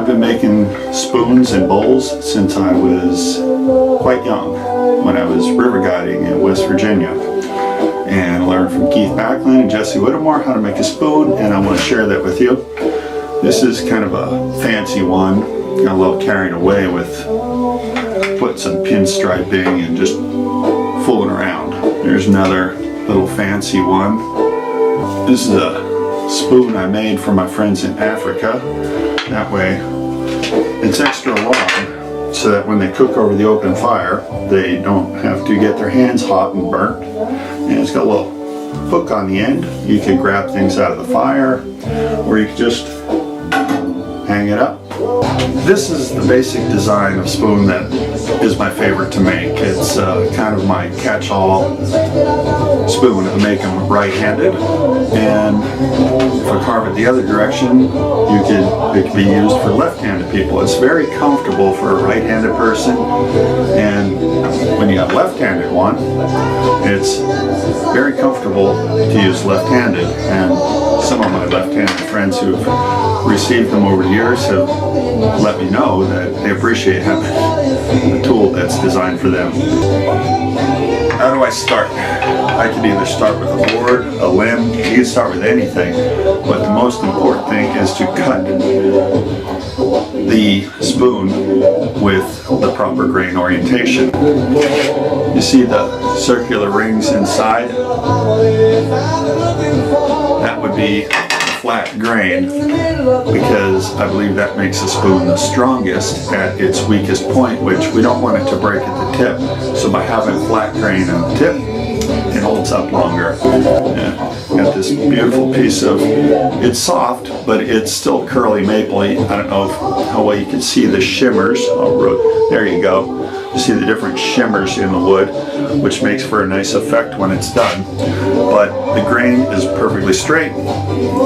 been making spoons and bowls since I was quite young, when I was river guiding in West Virginia. And I learned from Keith Backlund and Jesse Whittemore how to make a spoon, and I want to share that with you. This is kind of a fancy one. Got a little carried away with put some pinstriping and just fooling around. There's another little fancy one. This is a spoon I made for my friends in Africa. That way it's extra long so that when they cook over the open fire they don't have to get their hands hot and burnt. And it's got a little hook on the end. You can grab things out of the fire, or you can just hang it up. This is the basic design of spoon that is my favorite to make. It's kind of my catch-all spoon. I make them right-handed, and if I carve it the other direction, it could be used for left-handed people. It's very comfortable for a right-handed person, and when you got a left-handed one, it's very comfortable to use left-handed. And some of my left-handed friends who've received them over the years have let me know that they appreciate having a tool that's designed for them. How do I start? I can either start with a board, a limb, you can start with anything, but the most important thing is to cut the spoon with the proper grain orientation. You see the circular rings inside? That would be flat grain, because I believe that makes the spoon the strongest at its weakest point, which we don't want it to break at the tip. So by having flat grain on the tip, it holds up longer. Got this beautiful piece of, it's soft, but it's still curly mapley. I don't know how well you can see the shimmers. There you go. You see the different shimmers in the wood, which makes for a nice effect when it's done. But the grain is perfectly straight.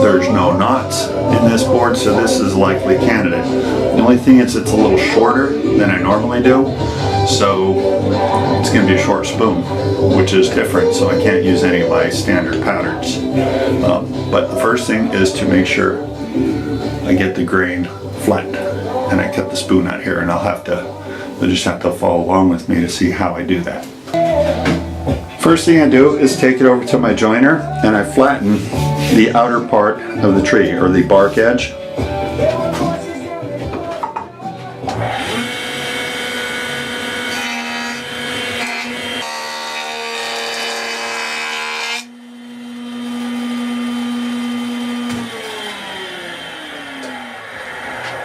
There's no knots in this board, so this is likely candidate. The only thing is it's a little shorter than I normally do, so it's going to be a short spoon, which is different, so I can't use any of my standard patterns. But the first thing is to make sure I get the grain flattened, and I cut the spoon out here, and you'll just have to follow along with me to see how I do that. First thing I do is take it over to my joiner, and I flatten the outer part of the tree, or the bark edge.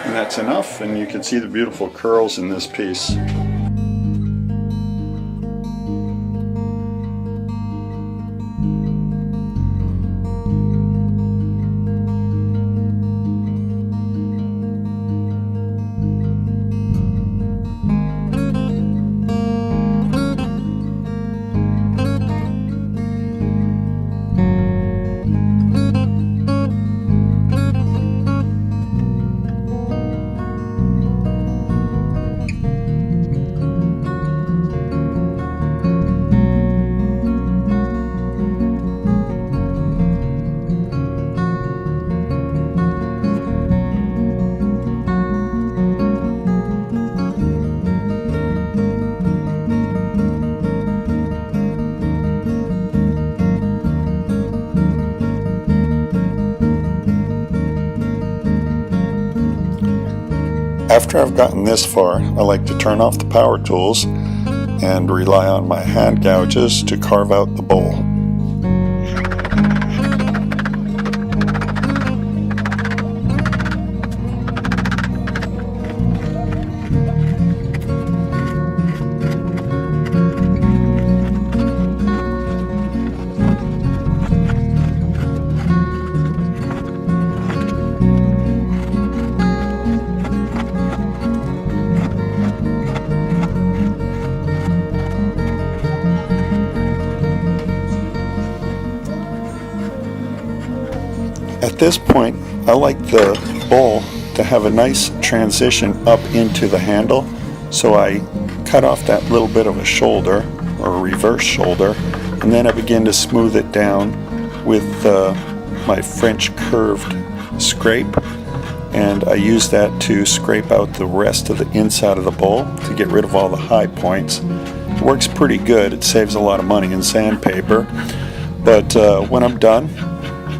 And that's enough, and you can see the beautiful curls in this piece. After I've gotten this far, I like to turn off the power tools and rely on my hand gouges to carve out the bowl. At this point, I like the bowl to have a nice transition up into the handle, so I cut off that little bit of a shoulder, or a reverse shoulder, and then I begin to smooth it down with my French curved scrape, and I use that to scrape out the rest of the inside of the bowl to get rid of all the high points. It works pretty good. It saves a lot of money in sandpaper, but when I'm done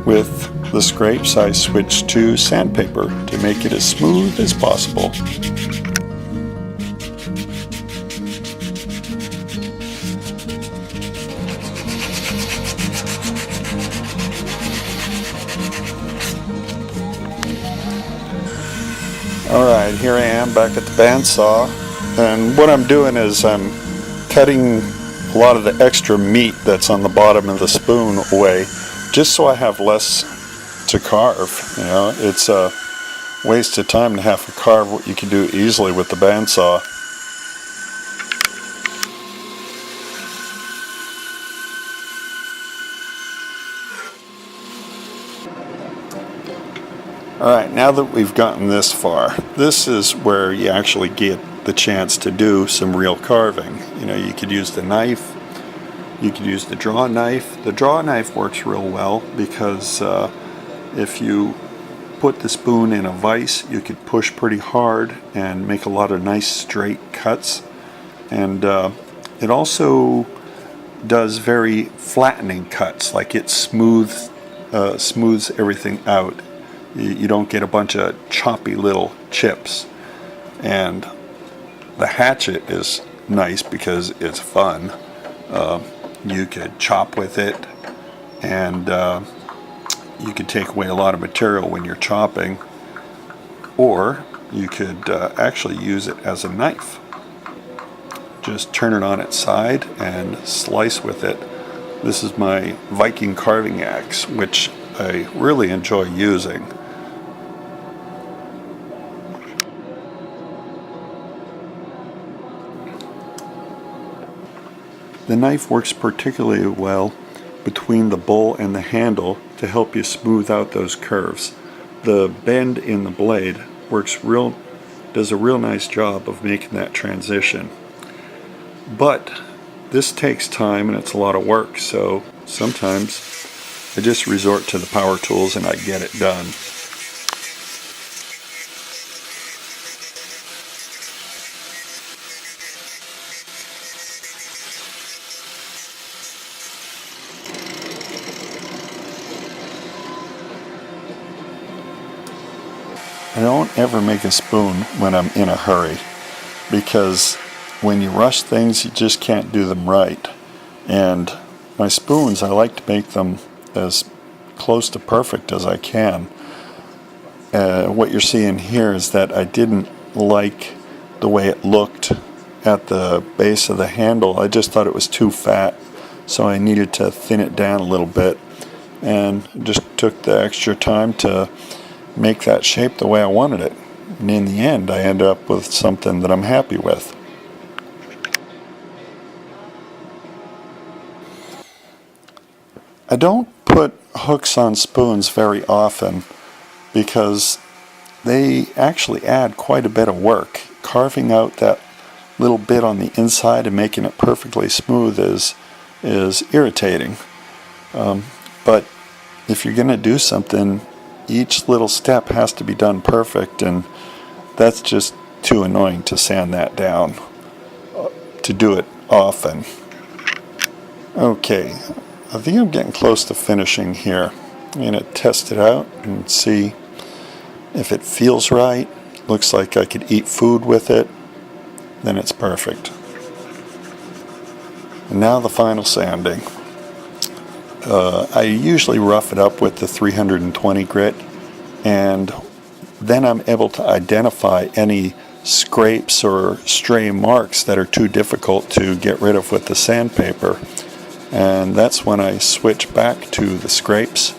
with the scrapes, I switch to sandpaper to make it as smooth as possible. Alright, here I am back at the bandsaw, and what I'm doing is I'm cutting a lot of the extra meat that's on the bottom of the spoon away, just so I have less to carve. You know, it's a waste of time to have to carve what you can do easily with the bandsaw. Alright, now that we've gotten this far, this is where you actually get the chance to do some real carving. You know, you could use the knife, you could use the draw knife. The draw knife works real well because if you put the spoon in a vise, you could push pretty hard and make a lot of nice straight cuts. And it also does very flattening cuts, like it smooths everything out. You don't get a bunch of choppy little chips. And the hatchet is nice because it's fun. You could chop with it, and you could take away a lot of material when you're chopping, or you could actually use it as a knife. Just turn it on its side and slice with it. This is my Viking carving axe, which I really enjoy using. The knife works particularly well between the bowl and the handle to help you smooth out those curves. The bend in the blade does a real nice job of making that transition. But this takes time and it's a lot of work, so sometimes I just resort to the power tools and I get it done. I don't ever make a spoon when I'm in a hurry, because when you rush things, you just can't do them right. And my spoons, I like to make them as close to perfect as I can. What you're seeing here is that I didn't like the way it looked at the base of the handle. I just thought it was too fat, so I needed to thin it down a little bit, and just took the extra time to make that shape the way I wanted it. And in the end, I end up with something that I'm happy with. I don't put hooks on spoons very often because they actually add quite a bit of work. Carving out that little bit on the inside and making it perfectly smooth is irritating. But if you're going to do something, each little step has to be done perfect, and that's just too annoying to sand that down, to do it often. Okay, I think I'm getting close to finishing here. I'm going to test it out and see if it feels right. Looks like I could eat food with it. Then it's perfect. And now the final sanding. I usually rough it up with the 320 grit, and then I'm able to identify any scrapes or stray marks that are too difficult to get rid of with the sandpaper. And that's when I switch back to the scrapes.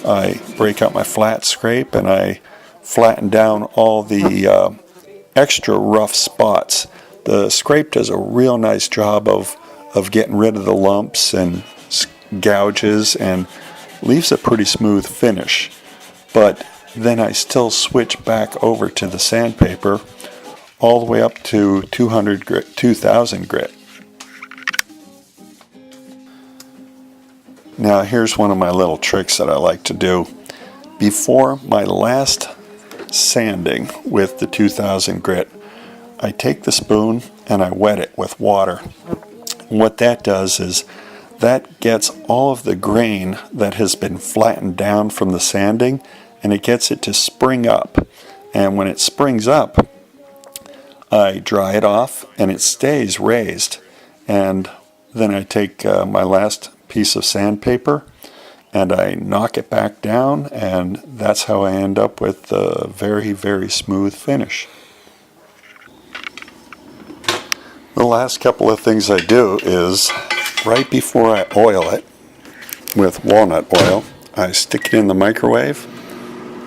I break out my flat scrape and I flatten down all the extra rough spots. The scrape does a real nice job of getting rid of the lumps and gouges and leaves a pretty smooth finish. But then I still switch back over to the sandpaper all the way up to 200 grit, 2000 grit. Now here's one of my little tricks that I like to do. Before my last sanding with the 2000 grit, I take the spoon and I wet it with water. What that does is that gets all of the grain that has been flattened down from the sanding, and it gets it to spring up. And when it springs up, I dry it off and it stays raised. And then I take my last piece of sandpaper and I knock it back down, and that's how I end up with a very, very smooth finish. The last couple of things I do is, right before I oil it with walnut oil, I stick it in the microwave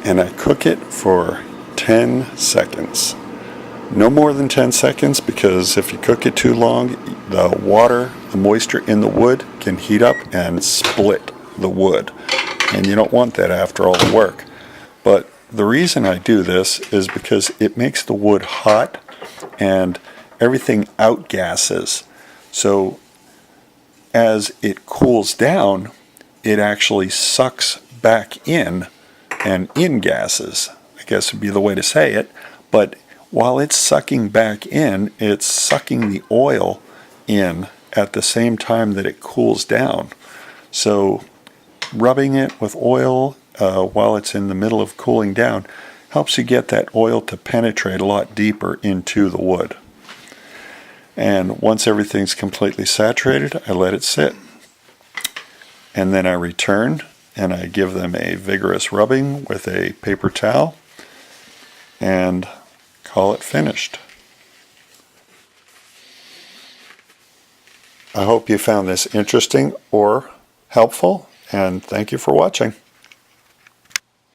and I cook it for 10 seconds. No more than 10 seconds, because if you cook it too long, the water, the moisture in the wood can heat up and split the wood. And you don't want that after all the work. But the reason I do this is because it makes the wood hot and everything outgasses. So as it cools down, it actually sucks back in and in-gasses, I guess would be the way to say it. But while it's sucking back in, it's sucking the oil in at the same time that it cools down. So rubbing it with oil while it's in the middle of cooling down helps you get that oil to penetrate a lot deeper into the wood. And once everything's completely saturated, I let it sit. And then I return and I give them a vigorous rubbing with a paper towel and call it finished. I hope you found this interesting or helpful, and thank you for watching.